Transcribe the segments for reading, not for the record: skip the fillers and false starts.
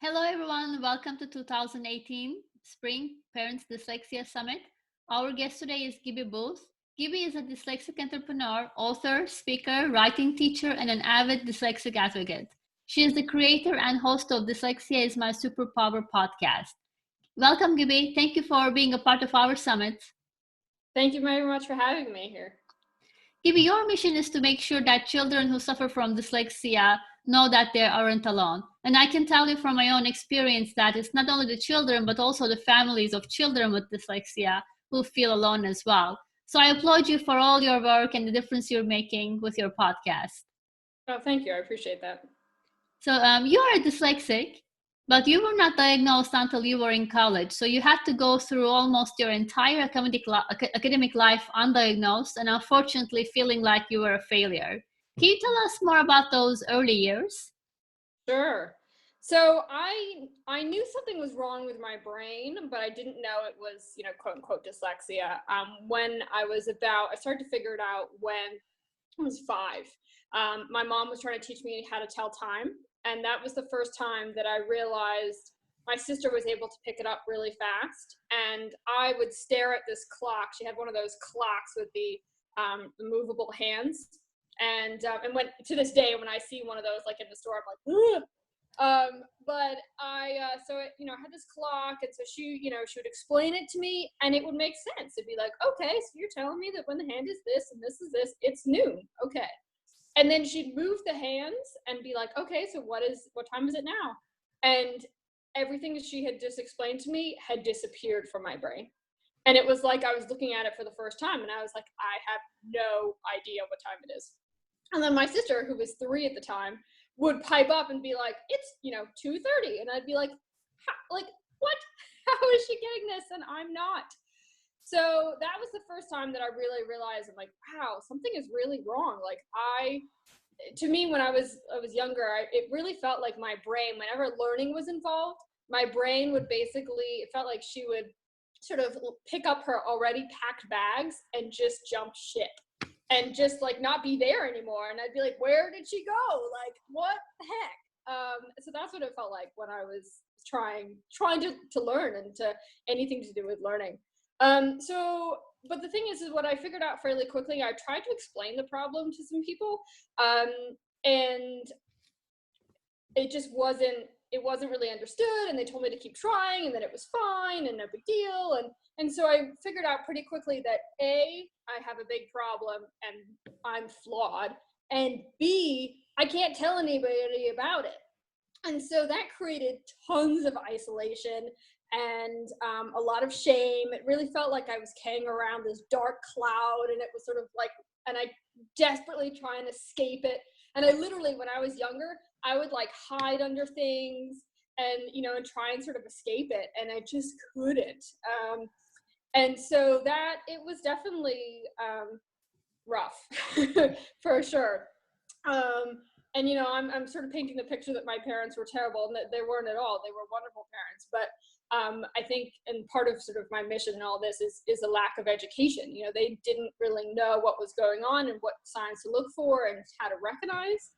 Hello, everyone. Welcome to 2018 Spring Parents Dyslexia Summit. Our guest today is Gibby Booth. Gibby is a dyslexic entrepreneur, author, speaker, writing teacher, and an avid dyslexic advocate. She is the creator and host of Dyslexia is My Superpower podcast. Welcome, Gibby. Thank you for being a part of our summit. Thank you very much for having me here. Gibby, your mission is to make sure that children who suffer from dyslexia know that they aren't alone. And I can tell you from my own experience that it's not only the children, but also the families of children with dyslexia who feel alone as well. So I applaud you for all your work and the difference you're making with your podcast. Oh, thank you. I appreciate that. So you are dyslexic, but you were not diagnosed until you were in college. So you had to go through almost your entire academic life undiagnosed and unfortunately feeling like you were a failure. Can you tell us more about those early years? Sure. So I knew something was wrong with my brain, but I didn't know it was, quote unquote dyslexia. When I started to figure it out when I was 5. My mom was trying to teach me how to tell time. And that was the first time that I realized my sister was able to pick it up really fast. And I would stare at this clock. She had one of those clocks with the movable hands. And when to this day, when I see one of those like in the store, I'm like, ugh. But I had this clock, and so she would explain it to me, and it would make sense. It'd be like, okay, so you're telling me that when the hand is this and this is this, it's noon, okay. And then she'd move the hands and be like, okay, so what time is it now? And everything that she had just explained to me had disappeared from my brain. And it was like I was looking at it for the first time, and I was like, I have no idea what time it is. And then my sister, who was 3 at the time, would pipe up and be like, it's 2:30, and I'd be like, what? How is she getting this and I'm not? So that was the first time that I really realized, I'm like, wow, something is really wrong. Like to me, when I was younger, it really felt like my brain, whenever learning was involved, my brain would basically, it felt like she would sort of pick up her already packed bags and just jump ship and just like not be there anymore. And I'd be like, where did she go? Like, what the heck? So that's what it felt like when I was trying to learn and to anything to do with learning. But the thing is what I figured out fairly quickly, I tried to explain the problem to some people, and it just wasn't really understood, and they told me to keep trying and that it was fine and no big deal. And so I figured out pretty quickly that A, I have a big problem and I'm flawed, and B, I can't tell anybody about it. And so that created tons of isolation and a lot of shame. It really felt like I was carrying around this dark cloud, and it was sort of like, and I desperately try and escape it. And I literally, when I was younger, I would like hide under things and, and try and sort of escape it. And I just couldn't. And so that, it was definitely rough for sure. And I'm sort of painting the picture that my parents were terrible, and that they weren't at all. They were wonderful parents. But I think, and part of sort of my mission in all this is a lack of education. They didn't really know what was going on and what signs to look for and how to recognize.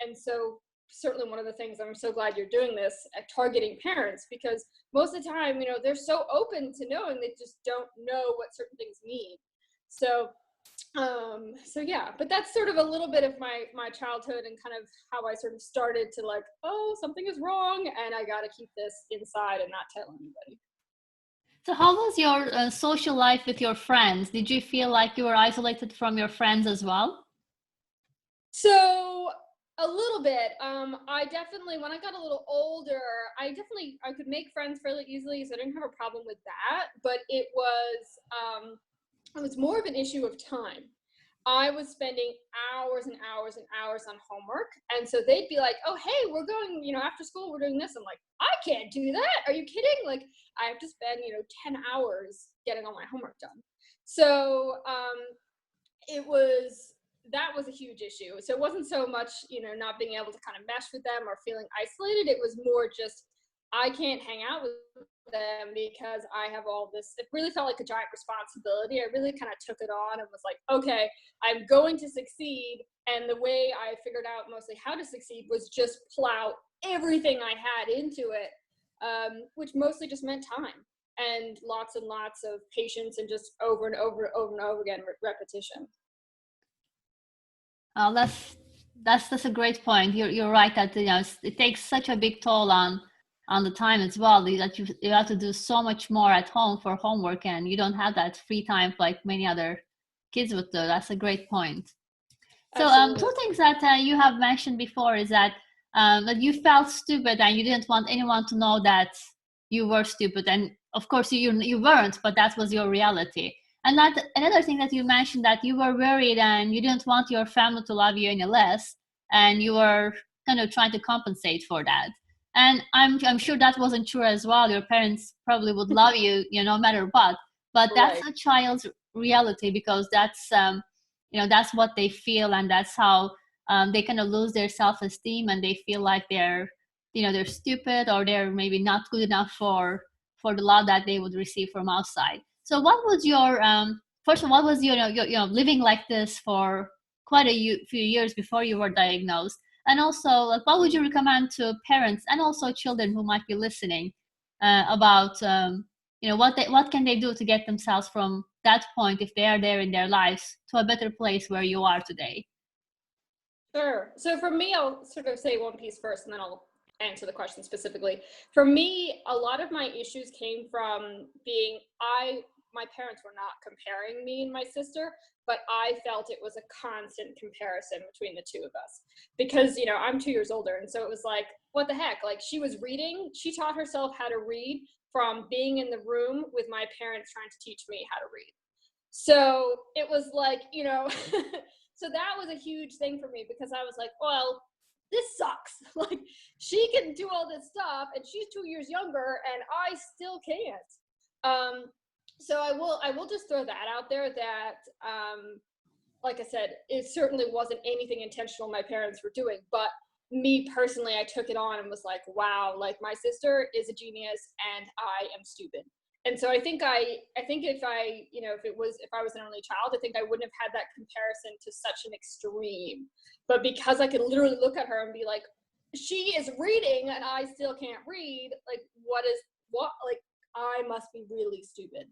And so certainly one of the things, I'm so glad you're doing this at targeting parents, because most of the time, they're so open to knowing, they just don't know what certain things mean. So yeah, but that's sort of a little bit of my childhood and kind of how I sort of started to like, oh, something is wrong and I got to keep this inside and not tell anybody. So how was your social life with your friends? Did you feel like you were isolated from your friends as well? So a little bit. I definitely, when I got a little older, I could make friends fairly easily, so I didn't have a problem with that. But it was more of an issue of time. I was spending hours and hours and hours on homework. And so they'd be like, oh, hey, we're going, after school, we're doing this. I'm like, I can't do that. Are you kidding? Like, I have to spend, 10 hours getting all my homework done. So that was a huge issue. So it wasn't so much, not being able to kind of mesh with them or feeling isolated. It was more just, I can't hang out with them because I have all this. It really felt like a giant responsibility. I really kind of took it on and was like, okay, I'm going to succeed. And the way I figured out mostly how to succeed was just plow everything I had into it, which mostly just meant time and lots of patience and just over and over again repetition. That's a great point. You're right that it takes such a big toll on the time as well, that you have to do so much more at home for homework, and you don't have that free time like many other kids would do. That's a great point. So two things that you have mentioned before is that you felt stupid and you didn't want anyone to know that you were stupid, and of course you weren't, but that was your reality. And that another thing that you mentioned, that you were worried and you didn't want your family to love you any less, and you were kind of trying to compensate for that. And I'm sure that wasn't true as well. Your parents probably would love you, no matter what. But that's a child's reality, because that's that's what they feel, and that's how they kind of lose their self-esteem, and they feel like they're stupid, or they're maybe not good enough for the love that they would receive from outside. So what was your first of all, what was your living like this for quite a few years before you were diagnosed? And also, like, what would you recommend to parents and also children who might be listening about what can they do to get themselves from that point, if they are there in their lives, to a better place where you are today? Sure. So for me, I'll sort of say one piece first, and then I'll answer the question specifically. For me, a lot of my issues came from my parents were not comparing me and my sister, but I felt it was a constant comparison between the two of us, because, I'm 2 years older. And so it was like, what the heck? Like, she was reading, she taught herself how to read from being in the room with my parents trying to teach me how to read. So it was like, so that was a huge thing for me, because I was like, well, this sucks. Like, she can do all this stuff and she's 2 years younger and I still can't. So I will just throw that out there, that, like I said, it certainly wasn't anything intentional my parents were doing, but me personally, I took it on and was like, wow, like, my sister is a genius and I am stupid. And so I think if I was an only child, I think I wouldn't have had that comparison to such an extreme. But because I could literally look at her and be like, she is reading and I still can't read, like, like, I must be really stupid.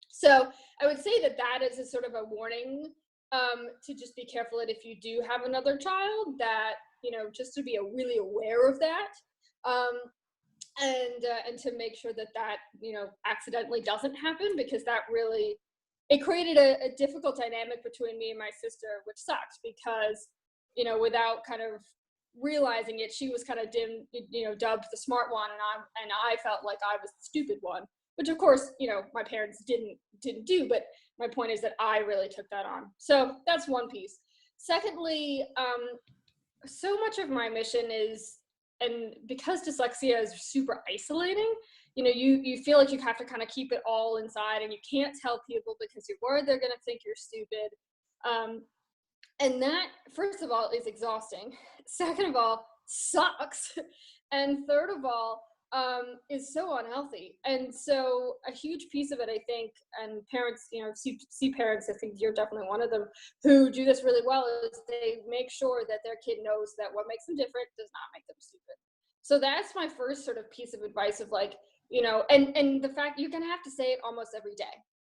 So I would say that is a sort of a warning, to just be careful that if you do have another child, that, just to be really aware of that. And to make sure that accidentally doesn't happen, because that really, it created a difficult dynamic between me and my sister, which sucked, because without kind of realizing it, she was kind of dubbed the smart one, and I felt like I was the stupid one, which of course my parents didn't do. But my point is that I really took that on. So that's one piece. Secondly, so much of my mission is, and because dyslexia is super isolating, you feel like you have to kind of keep it all inside, and you can't tell people because you're worried they're going to think you're stupid. And that, first of all, is exhausting. Second of all, sucks. And third of all, is so unhealthy. And so a huge piece of it, I think, and parents, see parents, I think you're definitely one of them, who do this really well, is they make sure that their kid knows that what makes them different does not make them stupid. So that's my first sort of piece of advice, of like, and the fact you're going to have to say it almost every day,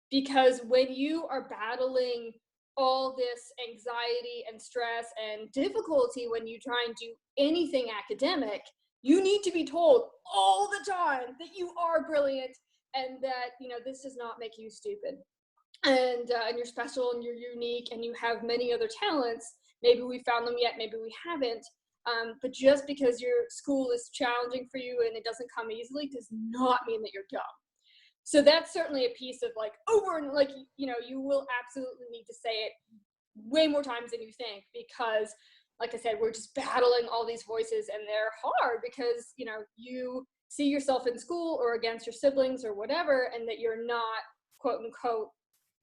because when you are battling all this anxiety and stress and difficulty when you try and do anything academic, you need to be told all the time that you are brilliant, and that, this does not make you stupid. And you're special and you're unique and you have many other talents. Maybe we found them yet, maybe we haven't. But just because your school is challenging for you and it doesn't come easily does not mean that you're dumb. So that's certainly a piece of like over and like, you will absolutely need to say it way more times than you think, because like I said, we're just battling all these voices, and they're hard because, you see yourself in school or against your siblings or whatever, and that you're not, quote unquote,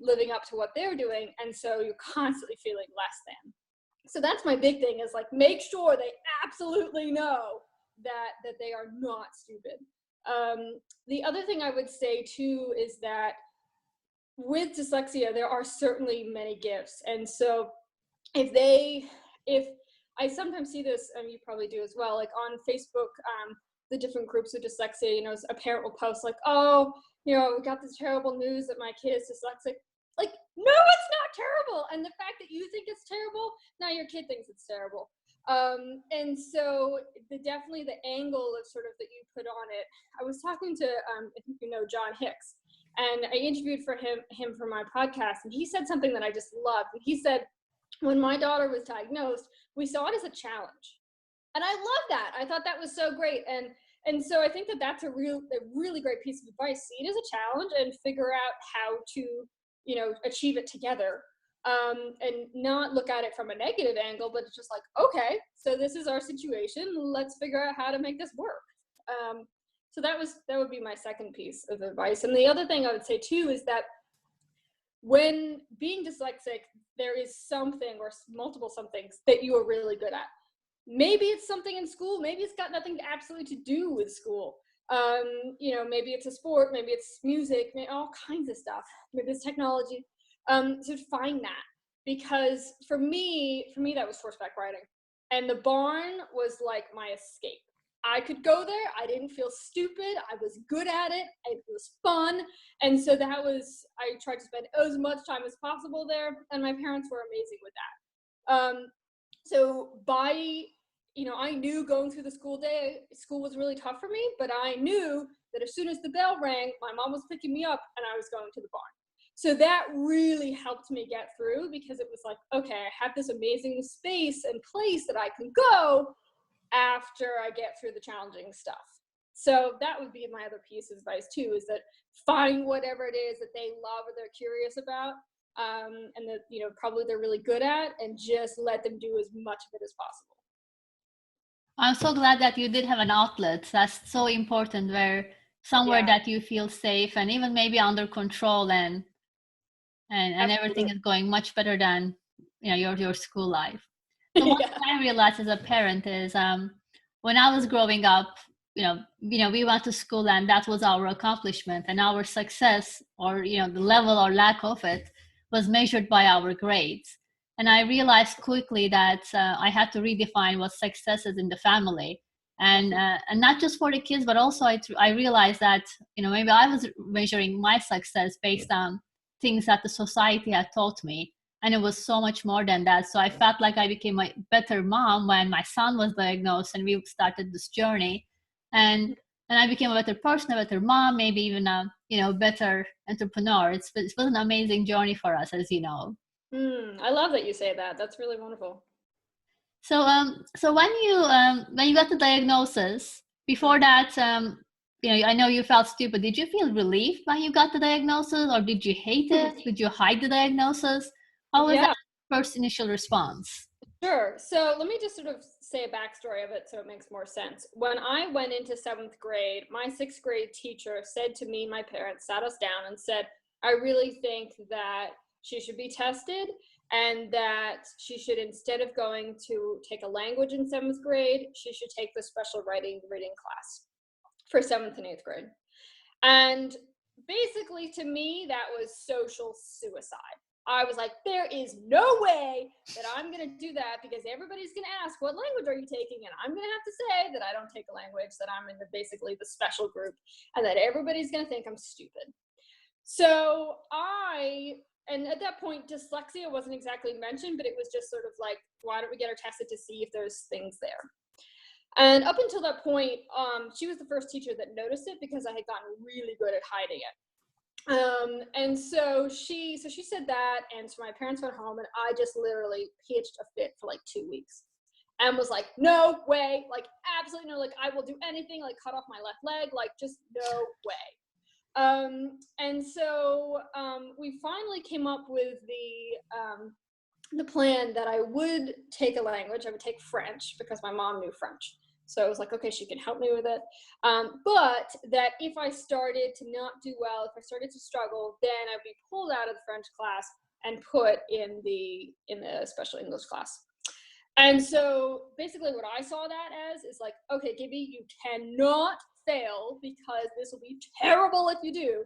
living up to what they're doing. And so you're constantly feeling less than. So that's my big thing, is like, make sure they absolutely know that they are not stupid. The other thing I would say too is that with dyslexia, there are certainly many gifts. And so if I sometimes see this, and you probably do as well, like on Facebook, the different groups of dyslexia, a parent will post like, oh, we got this terrible news that my kid is dyslexic. Like, no, it's not terrible. And the fact that you think it's terrible, now your kid thinks it's terrible. And so definitely the angle of sort of that you put on it. I was talking to, I think John Hicks, and I interviewed him for my podcast, and he said something that I just loved. And he said, when my daughter was diagnosed, we saw it as a challenge. And I love that. I thought that was so great. And so I think that that's a really great piece of advice. See it as a challenge and figure out how to, achieve it together. And not look at it from a negative angle, but it's just like, okay, so this is our situation. Let's figure out how to make this work. So that would be my second piece of advice. And the other thing I would say too is that when being dyslexic, there is something or multiple somethings that you are really good at. Maybe it's something in school. Maybe it's got nothing absolutely to do with school. Maybe it's a sport. Maybe it's music. Maybe all kinds of stuff. Maybe it's technology. So find that, because for me that was horseback riding, and the barn was like my escape. I could go there. I didn't feel stupid. I was good at it. It was fun. And so I tried to spend as much time as possible there. And my parents were amazing with that. So I knew going through the school was really tough for me, but I knew that as soon as the bell rang, my mom was picking me up and I was going to the barn. So that really helped me get through, because it was like, okay, I have this amazing space and place that I can go after I get through the challenging stuff. So that would be my other piece of advice too, is that find whatever it is that they love or they're curious about, and that, probably they're really good at, and just let them do as much of it as possible. I'm so glad that you did have an outlet. That's so important, where somewhere that you feel safe and even maybe under control, and everything is going much better than your school life. So one thing I realized as a parent is when I was growing up, we went to school and that was our accomplishment, and our success, or the level or lack of it, was measured by our grades. And I realized quickly that I had to redefine what success is in the family, and not just for the kids, but also I realized that maybe I was measuring my success based on things that the society had taught me, and it was so much more than that. So I felt like I became a better mom when my son was diagnosed and we started this journey, and I became a better person, a better mom, maybe even a better entrepreneur. It was an amazing journey for us, as you know. I love that you say that. That's really wonderful. So when you got the diagnosis, before that, I know you felt stupid. Did you feel relieved when you got the diagnosis, or did you hate it? Did you hide the diagnosis? How was that first initial response? Sure. So let me just sort of say a backstory of it so it makes more sense. When I went into 7th grade, my 6th grade teacher said to me, my parents sat us down and said, I really think that she should be tested, and that she should, instead of going to take a language in 7th grade, she should take the special reading class for 7th and 8th grade. And basically, to me, that was social suicide. I was like, there is no way that I'm going to do that, because everybody's going to ask, what language are you taking? And I'm going to have to say that I don't take a language, that I'm in basically the special group, and that everybody's going to think I'm stupid. So and at that point, dyslexia wasn't exactly mentioned, but it was just sort of like, why don't we get her tested to see if there's things there? And up until that point, she was the first teacher that noticed it, because I had gotten really good at hiding it. And so she said that, and so my parents went home, and I just literally pitched a fit for like 2 weeks, and was like, no way, like absolutely no, like I will do anything, like cut off my left leg, like just no way. And so we finally came up with the plan that I would take a language. I would take French, because my mom knew French. So I was like, okay, she can help me with it. But that if I started to not do well, if I started to struggle, then I'd be pulled out of the French class and put in the special English class. And so basically what I saw that as is like, okay, Gibby, you cannot fail, because this will be terrible if you do.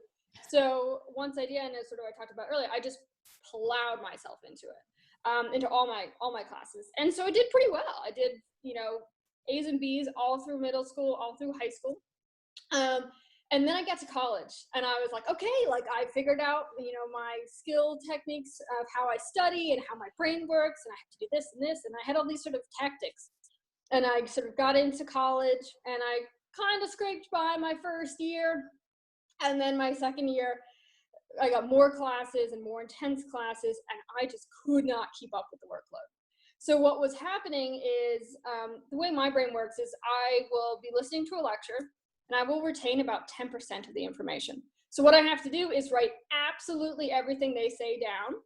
So once I did, and as sort of I talked about earlier, I just plowed myself into it. into all my classes. And so I did pretty well. I did, A's and B's all through middle school, all through high school. And then I got to college and I was like, okay, like I figured out, my skill techniques of how I study and how my brain works, and I have to do this and this. And I had all these sort of tactics, and I sort of got into college, and I kind of scraped by my first year. And then my second year, I got more classes and more intense classes, and I just could not keep up with the workload. So what was happening is, the way my brain works is I will be listening to a lecture, and I will retain about 10% of the information. So what I have to do is write absolutely everything they say down,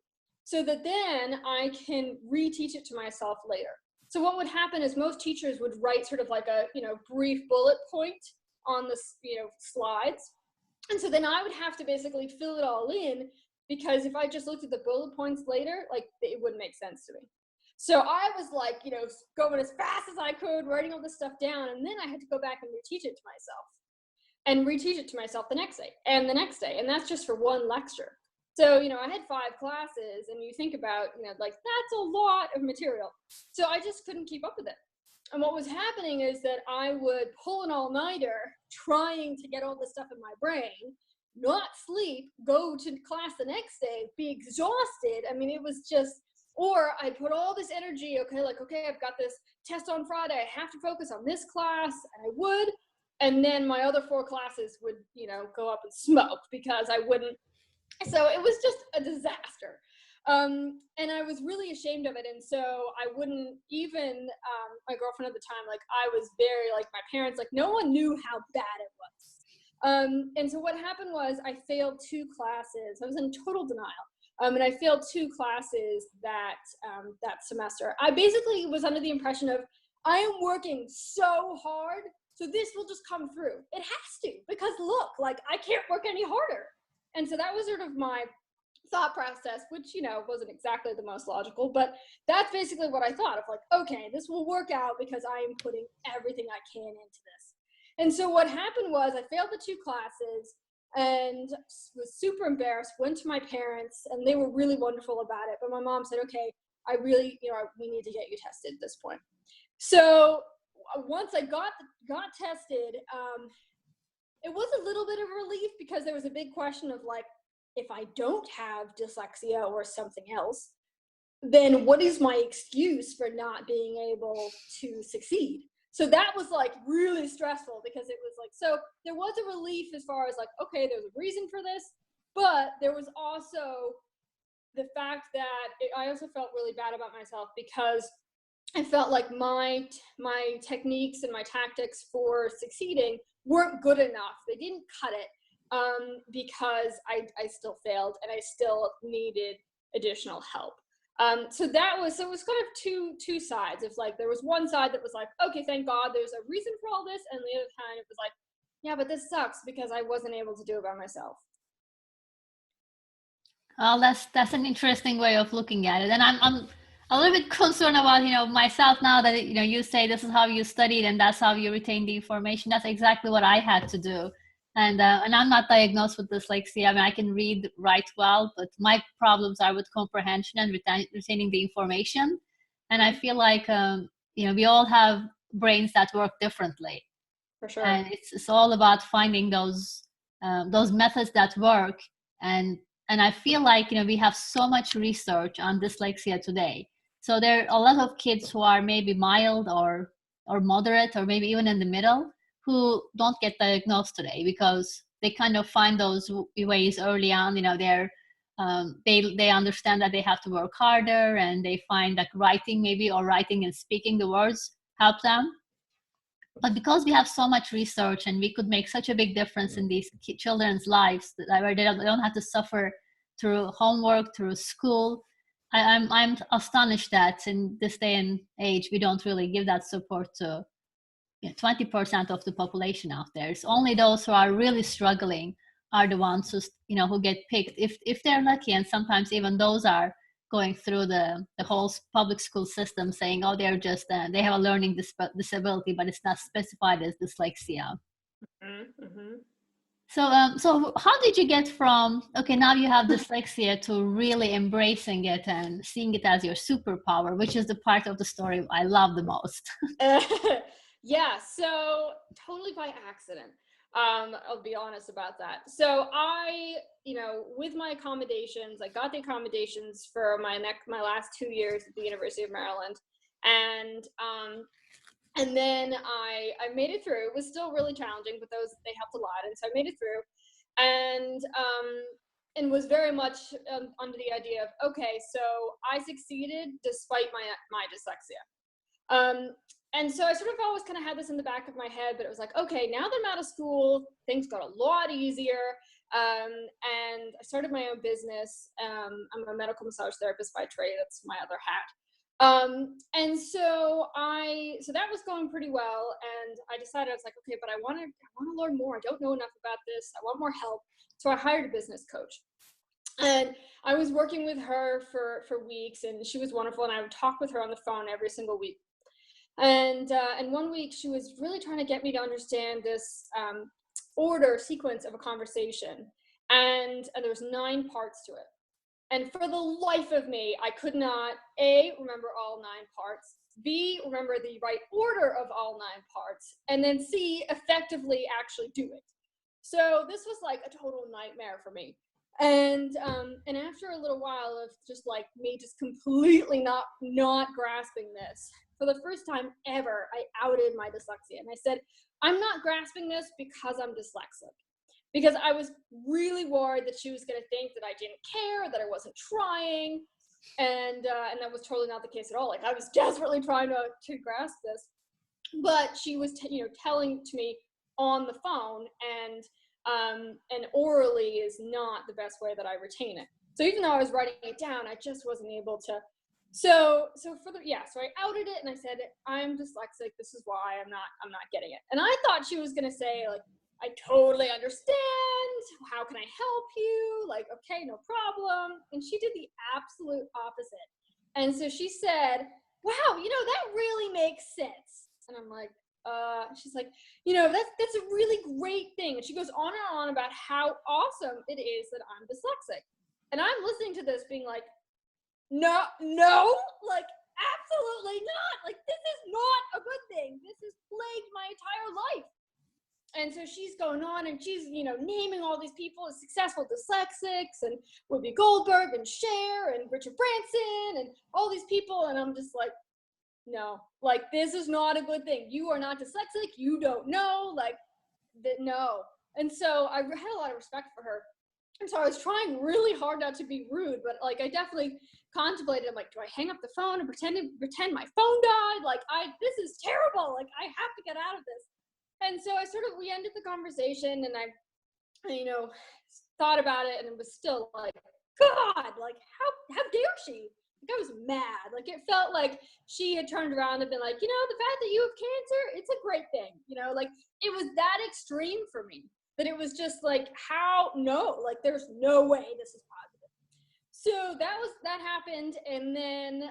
so that then I can reteach it to myself later. So what would happen is most teachers would write sort of like a, brief bullet point on the, slides. And so then I would have to basically fill it all in, because if I just looked at the bullet points later, like it wouldn't make sense to me. So I was like, going as fast as I could, writing all this stuff down. And then I had to go back and reteach it to myself, and reteach it to myself the next day and the next day. And that's just for one lecture. So, I had 5 classes, and you think about, like that's a lot of material. So I just couldn't keep up with it. And what was happening is that I would pull an all-nighter trying to get all this stuff in my brain, not sleep, go to class the next day, be exhausted. I mean, it was just, or I put all this energy, okay, I've got this test on Friday, I have to focus on this class, and I would. And then my other 4 classes would, go up in smoke because I wouldn't. So it was just a disaster. And I was really ashamed of it. And so I wouldn't even, my girlfriend at the time, like I was very, like my parents, like no one knew how bad it was. And so what happened was I failed 2 classes. I was in total denial. And I failed 2 classes that semester. I basically was under the impression of, I am working so hard, so this will just come through. It has to, because look, like I can't work any harder. And so that was sort of my thought process, which, wasn't exactly the most logical, but that's basically what I thought of, like, okay, this will work out because I am putting everything I can into this. And so what happened was I failed the 2 classes and was super embarrassed, went to my parents, and they were really wonderful about it. But my mom said, okay, I really, we need to get you tested at this point. So once I got tested, it was a little bit of a relief, because there was a big question of like, if I don't have dyslexia or something else, then what is my excuse for not being able to succeed? So that was like really stressful, because it was like, so there was a relief as far as like, okay, there's a reason for this, but there was also the fact that I also felt really bad about myself, because I felt like my techniques and my tactics for succeeding weren't good enough. They didn't cut it, because I still failed and I still needed additional help. So it was kind of two sides. It's like there was one side that was like, okay, thank God there's a reason for all this, and the other kind of was like, yeah, but this sucks because I wasn't able to do it by myself. Well, that's an interesting way of looking at it, and I'm a little bit concerned about myself now that you say this is how you studied and that's how you retain the information. That's exactly what I had to do, and I'm not diagnosed with dyslexia. I mean, I can write well, but my problems are with comprehension and retaining the information. And I feel like we all have brains that work differently. For sure. And it's all about finding those methods that work. And I feel like we have so much research on dyslexia today. So there are a lot of kids who are maybe mild or moderate, or maybe even in the middle, who don't get diagnosed today because they kind of find those ways early on. They understand that they have to work harder, and they find that writing and speaking the words help them. But because we have so much research and we could make such a big difference in these children's lives, where they don't have to suffer through homework, through school, I'm astonished that in this day and age we don't really give that support to 20% of the population out there. It's only those who are really struggling are the ones who get picked if they're lucky, and sometimes even those are going through the whole public school system saying, oh, they're just they have a learning disability, but it's not specified as dyslexia. Mm-hmm. So how did you get from, okay, now you have dyslexia to really embracing it and seeing it as your superpower, which is the part of the story I love the most? Yeah, so totally by accident. I'll be honest about that. So I, with my accommodations, I got the accommodations for my last 2 years at the University of Maryland, and then I made it through. It was still really challenging, but they helped a lot, and so I made it through, and was very much under the idea of, okay, so I succeeded despite my dyslexia. And so I sort of always kind of had this in the back of my head, but it was like, okay, now that I'm out of school, things got a lot easier. And I started my own business. I'm a medical massage therapist by trade. That's my other hat. And so that was going pretty well. And I decided, I was like, okay, but I want to learn more. I don't know enough about this. I want more help. So I hired a business coach. And I was working with her for weeks, and she was wonderful. And I would talk with her on the phone every single week. And 1 week she was really trying to get me to understand this order sequence of a conversation, and there was 9 parts to it. And for the life of me, I could not A, remember all 9 parts, B, remember the right order of all 9 parts, and then C, effectively actually do it. So this was like a total nightmare for me. And after a little while of just like me just completely not grasping this, for the first time ever, I outed my dyslexia. And I said, I'm not grasping this because I'm dyslexic. Because I was really worried that she was going to think that I didn't care, that I wasn't trying. And that was totally not the case at all. Like, I was desperately trying to grasp this. But she was, telling to me on the phone, and orally is not the best way that I retain it. So even though I was writing it down, I just wasn't able to. So I outed it, and I said, I'm dyslexic. This is why I'm not getting it. And I thought she was going to say, like, I totally understand. How can I help you? Like, okay, no problem. And she did the absolute opposite. And so she said, wow, that really makes sense. And I'm like, she's like, that's a really great thing. And she goes on and on about how awesome it is that I'm dyslexic. And I'm listening to this being like, no, like, absolutely not. Like, this is not a good thing. This has plagued my entire life. And so she's going on, and she's, naming all these people as successful dyslexics, and Whoopi Goldberg and Cher and Richard Branson and all these people. And I'm just like, no, like, this is not a good thing. You are not dyslexic. You don't know, like, no. And so I had a lot of respect for her. And so I was trying really hard not to be rude, but like, I definitely contemplated, I'm like, do I hang up the phone and pretend my phone died? Like, this is terrible. Like, I have to get out of this. And so we ended the conversation, and I thought about it, and it was still like, God, like, how dare she? Like, I was mad. Like, it felt like she had turned around and been like, the fact that you have cancer, it's a great thing. Like, it was that extreme for me, that it was just like, like, there's no way this is positive. So that happened. And then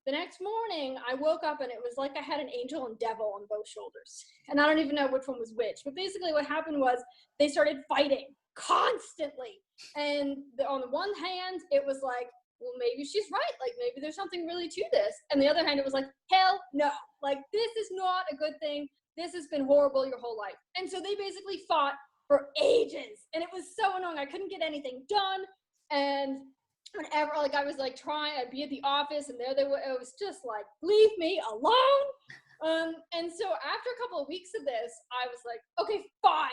the next morning I woke up, and it was like I had an angel and devil on both shoulders. And I don't even know which one was which. But basically what happened was they started fighting constantly. And on the one hand, it was like, well, maybe she's right. Like, maybe there's something really to this. And the other hand, it was like, hell no. Like, this is not a good thing. This has been horrible your whole life. And so they basically fought for ages. And it was so annoying. I couldn't get anything done. And whenever, like, I was like I'd be at the office, and there they were. It was just like, leave me alone. And so after a couple of weeks of this, I was like, okay, fine.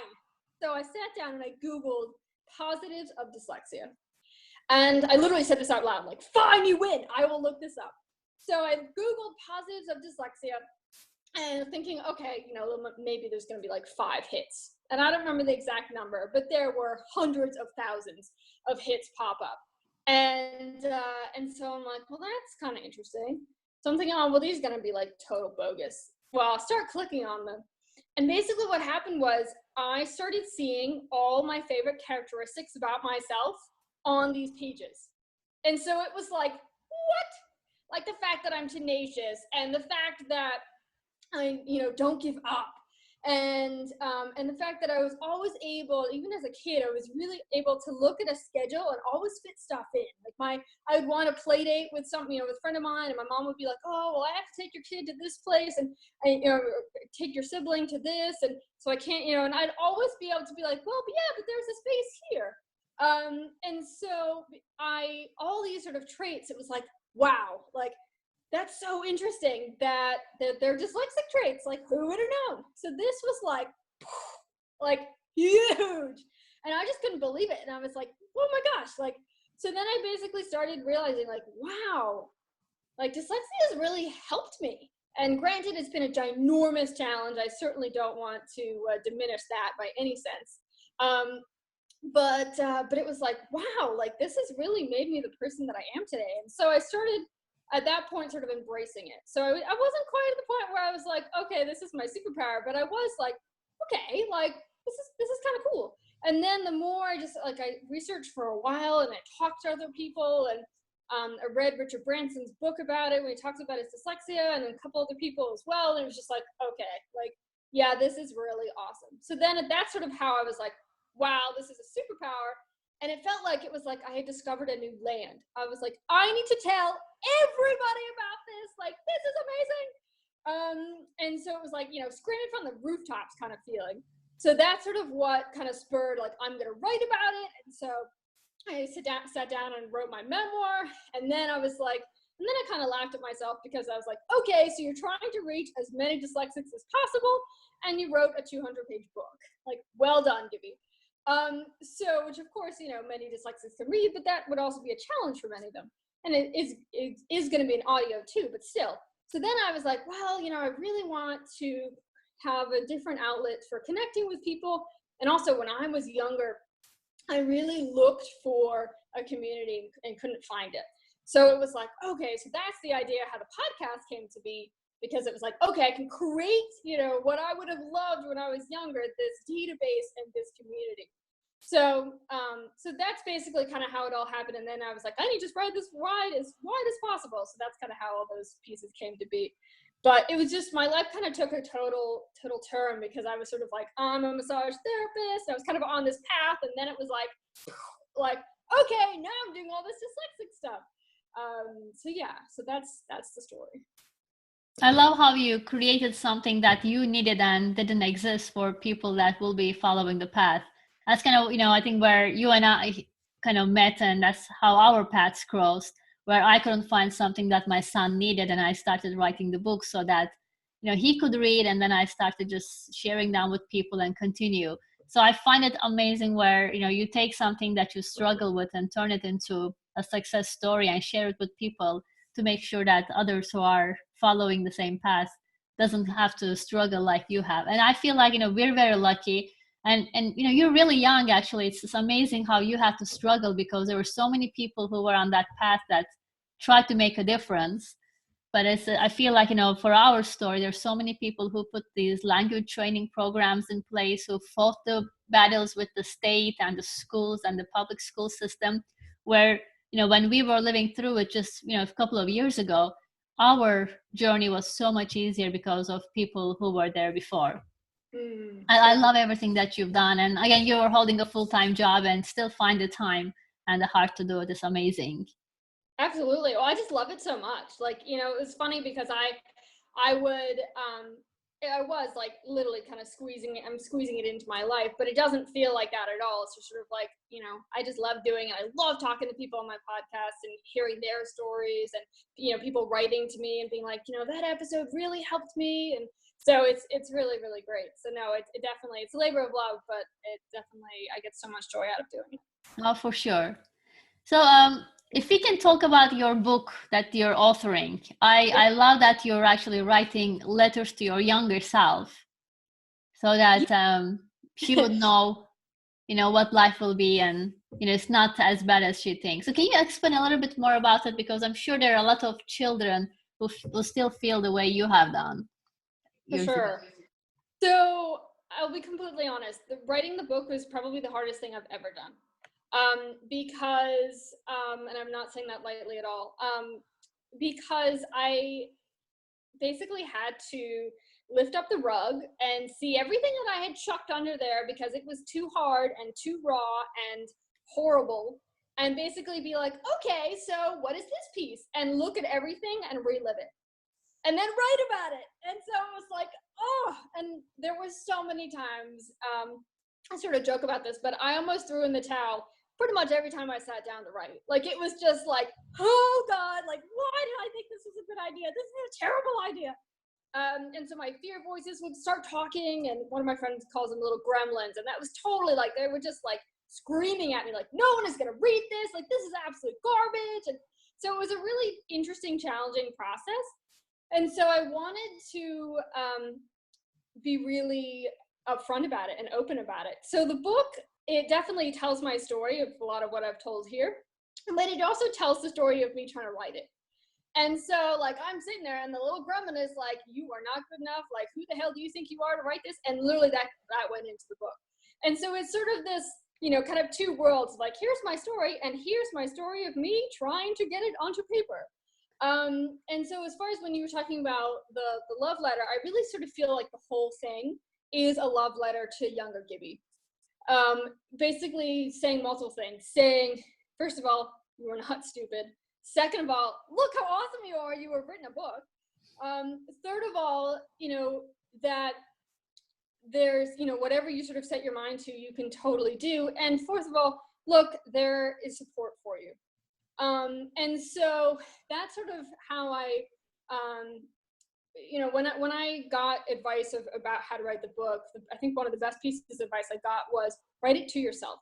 So I sat down and I Googled positives of dyslexia. And I literally said this out loud, like, fine, you win. I will look this up. So I Googled positives of dyslexia, and thinking, okay, maybe there's going to be like 5 hits. And I don't remember the exact number, but there were hundreds of thousands of hits pop up. And so I'm like, well, that's kind of interesting. So I'm thinking, oh, well, these are going to be like total bogus. Well, I'll start clicking on them. And basically what happened was I started seeing all my favorite characteristics about myself on these pages. And so it was like, what? Like, the fact that I'm tenacious, and the fact that I, don't give up, And the fact that I was always able, even as a kid, I was really able to look at a schedule and always fit stuff in. Like I would want a play date with something, with a friend of mine, and my mom would be like, "Oh, well, I have to take your kid to this place, and take your sibling to this, and so I can't, and I'd always be able to be like, well, but yeah, but there's a space here." And so all these sort of traits, it was like, wow, like, that's so interesting that they're dyslexic traits. Like, who would have known? So this was like huge. And I just couldn't believe it. And I was like, oh my gosh. Like, so then I basically started realizing, like, wow, like, dyslexia has really helped me. And granted, it's been a ginormous challenge. I certainly don't want to diminish that by any sense. But it was like, wow, like, this has really made me the person that I am today. And so I started at that point sort of embracing it. So I wasn't quite at the point where I was like, okay, this is my superpower, but I was like, okay, like, this is kind of cool. And then the more I researched for a while, and I talked to other people, and I read Richard Branson's book about it when he talks about his dyslexia, and then a couple other people as well. And it was just like, okay, like, yeah, this is really awesome. So then that's sort of how I was like, wow, this is a superpower. And it felt like it was like I had discovered a new land. I was like, I need to tell everybody about this. Like, this is amazing. And so it was like, screaming from the rooftops kind of feeling. So that's sort of what kind of spurred, like, I'm going to write about it. And so I sat down and wrote my memoir. And then I was like, and then I kind of laughed at myself, because I was like, okay, so you're trying to reach as many dyslexics as possible, and you wrote a 200-page book. Like, well done, Gibby. So, which of course, many dyslexics can read, but that would also be a challenge for many of them. And it is going to be an audio too, but still. So then I was like, well, I really want to have a different outlet for connecting with people. And also, when I was younger, I really looked for a community and couldn't find it. So it was like, okay, so that's the idea how the podcast came to be, because it was like, okay, I can create, what I would have loved when I was younger, this database and this community. So that's basically kind of how it all happened. And then I was like, I need to spread this wide as possible. So that's kind of how all those pieces came to be. But it was just, my life kind of took a total turn, because I was sort of like, I'm a massage therapist. I was kind of on this path, and then it was like, okay, now I'm doing all this dyslexic stuff. So yeah, so that's the story. I love how you created something that you needed and didn't exist for people that will be following the path. That's kind of, I think where you and I kind of met, and that's how our paths crossed, where I couldn't find something that my son needed, and I started writing the book so that, he could read, and then I started just sharing them with people and continue. So I find it amazing where, you take something that you struggle with and turn it into a success story and share it with people, to make sure that others who are following the same path doesn't have to struggle like you have. And I feel like, we're very lucky. And you're really young, actually. It's amazing how you had to struggle, because there were so many people who were on that path that tried to make a difference. But I feel like, for our story, there's so many people who put these language training programs in place, who fought the battles with the state and the schools and the public school system, where, when we were living through it just, a couple of years ago, our journey was so much easier because of people who were there before. I love everything that you've done. And again, you're holding a full-time job and still find the time and the heart to do it. Is amazing. Absolutely. Well, I just love it so much. Like, it was funny, because I was like literally kind of I'm squeezing it into my life, but it doesn't feel like that at all. It's just sort of like, I just love doing it. I love talking to people on my podcast and hearing their stories, and, people writing to me and being like, that episode really helped me. And so it's really, really great. So no, it definitely, it's a labor of love, but it definitely, I get so much joy out of doing it. Oh, for sure. So if we can talk about your book that you're authoring, I love that you're actually writing letters to your younger self, so that she would know, what life will be, and, it's not as bad as she thinks. So can you explain a little bit more about it? Because I'm sure there are a lot of children who still feel the way you have done. For sure. So I'll be completely honest. Writing the book was probably the hardest thing I've ever done. Because, and I'm not saying that lightly at all, because I basically had to lift up the rug and see everything that I had chucked under there because it was too hard and too raw and horrible, and basically be like, okay, so what is this piece? And look at everything and relive it. And then write about it. And so it was like, oh, and there was so many times, I sort of joke about this, but I almost threw in the towel pretty much every time I sat down to write. Like, it was just like, oh God, like, why did I think this was a good idea? This is a terrible idea. And so my fear voices would start talking, and one of my friends calls them little gremlins. And that was totally like, they were just like screaming at me, like, no one is going to read this. Like, this is absolute garbage. And so it was a really interesting, challenging process. And so I wanted to be really upfront about it and open about it. So the book, it definitely tells my story of a lot of what I've told here, but it also tells the story of me trying to write it. And so, like, I'm sitting there, and the little gremlin is like, you are not good enough. Like, who the hell do you think you are to write this? And literally that went into the book. And so it's sort of this, you know, kind of two worlds. Like, here's my story, and here's my story of me trying to get it onto paper. And so as far as when you were talking about the love letter, I really sort of feel like the whole thing is a love letter to younger Gibby. Basically saying multiple things. Saying, first of all, you are not stupid. Second of all, look how awesome you are. You have written a book. Third of all, you know, that there's, you know, whatever you sort of set your mind to, you can totally do. And fourth of all, look, there is support for you. And so that's sort of how I, you know, when I got advice about how to write the book, I think one of the best pieces of advice I got was write it to yourself.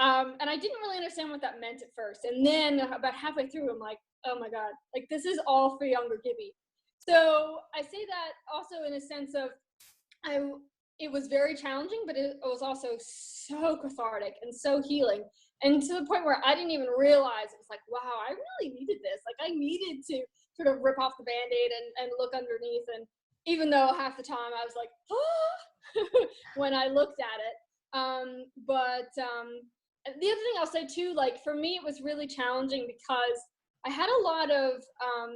And I didn't really understand what that meant at first. And then about halfway through, I'm like, oh my God, like, this is all for younger Gibby. So I say that also in a sense of, it was very challenging, but it was also so cathartic and so healing. And to the point where I didn't even realize, it was like, wow, I really needed this. Like, I needed to sort of rip off the Band-Aid and look underneath. And even though half the time I was like, ah, when I looked at it. The other thing I'll say too, like, for me, it was really challenging because I had a lot of, I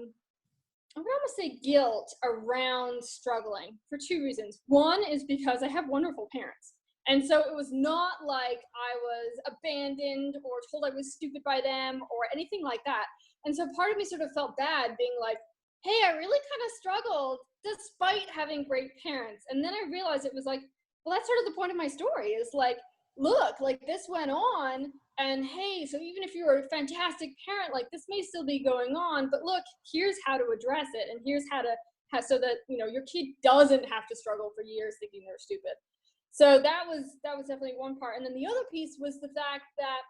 would almost say guilt around struggling for two reasons. One is because I have wonderful parents. And so it was not like I was abandoned or told I was stupid by them or anything like that. And so part of me sort of felt bad being like, hey, I really kind of struggled despite having great parents. And then I realized it was like, well, that's sort of the point of my story, is like, look, like, this went on, and hey, so even if you're a fantastic parent, like, this may still be going on, but look, here's how to address it, and here's how to have, so that, you know, your kid doesn't have to struggle for years thinking they're stupid. So that was definitely one part. And then the other piece was the fact that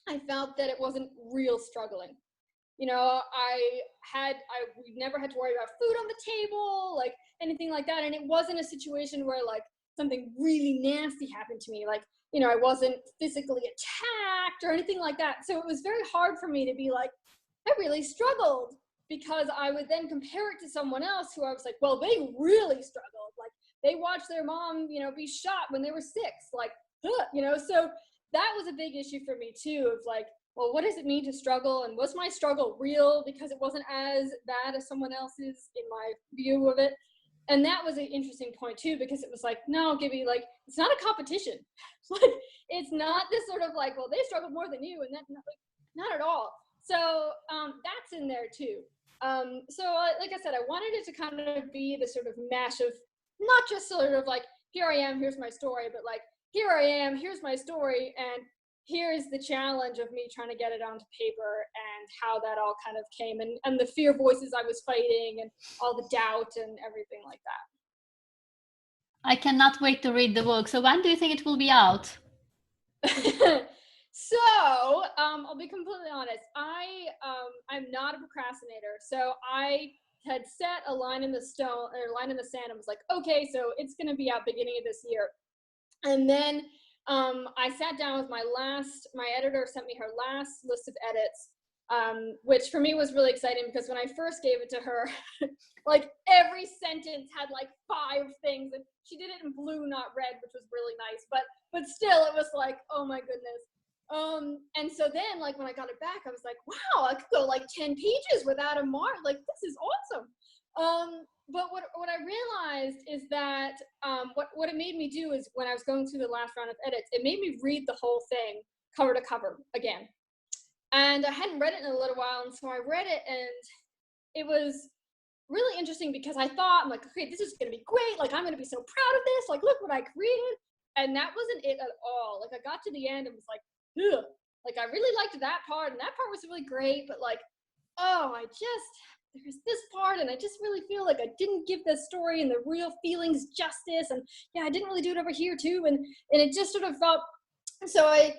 I felt that it wasn't real struggling. You know, we never had to worry about food on the table, like anything like that. And it wasn't a situation where like something really nasty happened to me. Like, you know, I wasn't physically attacked or anything like that. So it was very hard for me to be like, I really struggled, because I would then compare it to someone else who I was like, well, they really struggled. Like, they watched their mom, you know, be shot when they were 6, like, you know, so that was a big issue for me too, of like, well, what does it mean to struggle? And was my struggle real? Because it wasn't as bad as someone else's in my view of it. And that was an interesting point too, because it was like, no, Gibby, like, it's not a competition. Like, it's not this sort of like, well, they struggled more than you, and that, like, not at all. So that's in there too. So like I said, I wanted it to kind of be the sort of mesh of not just sort of like, here I am, here's my story, but like, here I am, here's my story, and here's the challenge of me trying to get it onto paper, and how that all kind of came, and the fear voices I was fighting, and all the doubt and everything like that. I cannot wait to read the book. So when do you think it will be out? So I'll be completely honest. I'm not a procrastinator. So I had set a line in the sand and was like, okay, so it's going to be out beginning of this year. And then I sat down with my editor sent me her last list of edits, which for me was really exciting, because when I first gave it to her, like, every sentence had like 5 things, and she did it in blue, not red, which was really nice, but still, it was like, oh my goodness. And so then, like, when I got it back, I was like, wow, I could go like 10 pages without a mark. Like, this is awesome. But what I realized is that what it made me do is when I was going through the last round of edits, it made me read the whole thing cover to cover again. And I hadn't read it in a little while, and so I read it, and it was really interesting because I thought, I'm like, okay, this is going to be great. Like, I'm going to be so proud of this. Like, look what I created. And that wasn't it at all. Like, I got to the end and was like, ugh. Like, I really liked that part, and that part was really great. But like, oh, there's this part, and I just really feel like I didn't give the story and the real feelings justice. And yeah, I didn't really do it over here too. And it just sort of felt, so I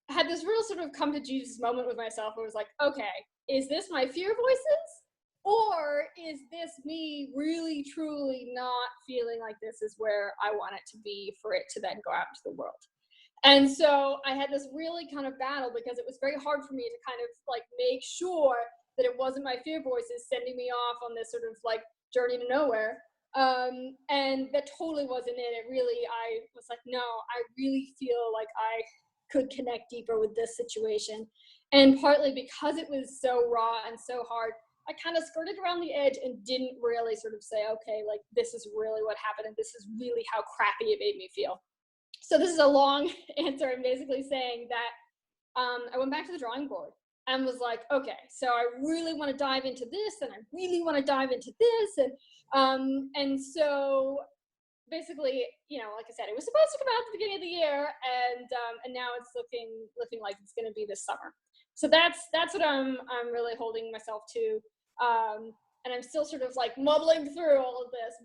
had this real sort of come to Jesus moment with myself where it was like, okay, is this my fear voices? Or is this me really, truly not feeling like this is where I want it to be for it to then go out into the world? And so I had this really kind of battle because it was very hard for me to kind of like make sure that it wasn't my fear voices sending me off on this sort of like journey to nowhere. And that totally wasn't it. It really, I was like, no, I really feel like I could connect deeper with this situation. And partly because it was so raw and so hard, I kind of skirted around the edge and didn't really sort of say, okay, like this is really what happened and this is really how crappy it made me feel. So this is a long answer. I'm basically saying that I went back to the drawing board and was like, okay, so I really want to dive into this and I really want to dive into this. And so basically, you know, like I said, it was supposed to come out at the beginning of the year, and now it's looking like it's going to be this summer. So that's what I'm really holding myself to, and I'm still sort of like muddling through all of this,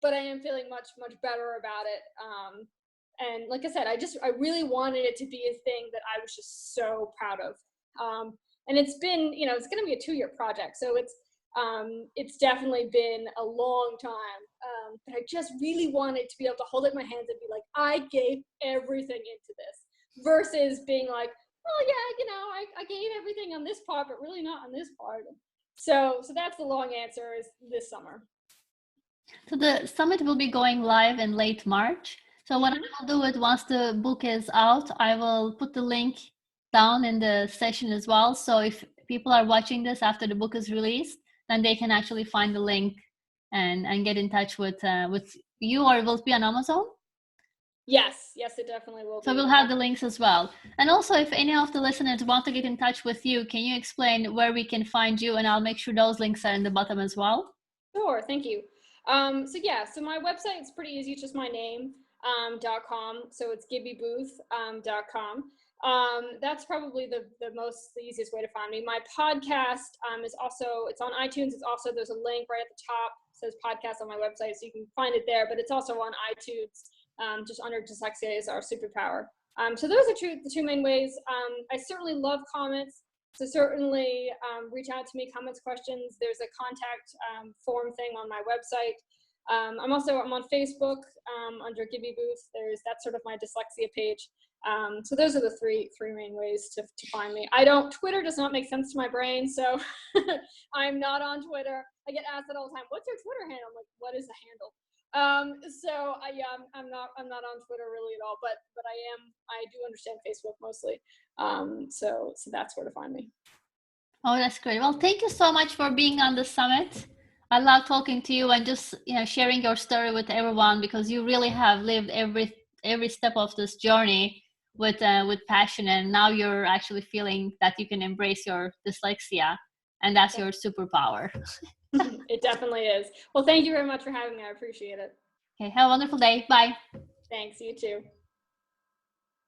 but I am feeling much better about it. And like I said, I really wanted it to be a thing that I was just so proud of. And it's been, you know, it's going to be a 2-year project, so it's definitely been a long time. But I just really wanted to be able to hold it in my hands and be like, I gave everything into this, versus being like, well, yeah, you know, I gave everything on this part, but really not on this part. So that's the long answer, is this summer. So the summit will be going live in late March. So what I will do is once the book is out, I will put the link down in the session as well. So if people are watching this after the book is released, then they can actually find the link and get in touch with you, or will it be on Amazon? Yes, it definitely will be. So we'll have the links as well. And also, if any of the listeners want to get in touch with you, can you explain where we can find you? And I'll make sure those links are in the bottom as well. Sure, thank you. So my website is pretty easy. It's just my name, .com. So it's gibbybooth.com. That's probably the easiest way to find me. My podcast is also, it's on iTunes. It's also, there's a link right at the top, it says podcast on my website, so you can find it there, but it's also on iTunes, just under Dyslexia is our superpower. So those are the two main ways. I certainly love comments. So certainly reach out to me, comments, questions. There's a contact form thing on my website. I'm on Facebook under Gibby Booth. That's sort of my dyslexia page. So those are the three main ways to find me. Twitter does not make sense to my brain, so I'm not on Twitter. I get asked that all the time, what's your Twitter handle? I'm like, what is the handle? So I'm not on Twitter really at all, but I do understand Facebook mostly. So that's where to find me. Oh, that's great. Well, thank you so much for being on the summit. I love talking to you and just, you know, sharing your story with everyone, because you really have lived every step of this journey with passion, and now you're actually feeling that you can embrace your dyslexia, and that's your superpower. It definitely is. Well, thank you very much for having me. I appreciate it. Okay, have a wonderful day. Bye. Thanks, you too.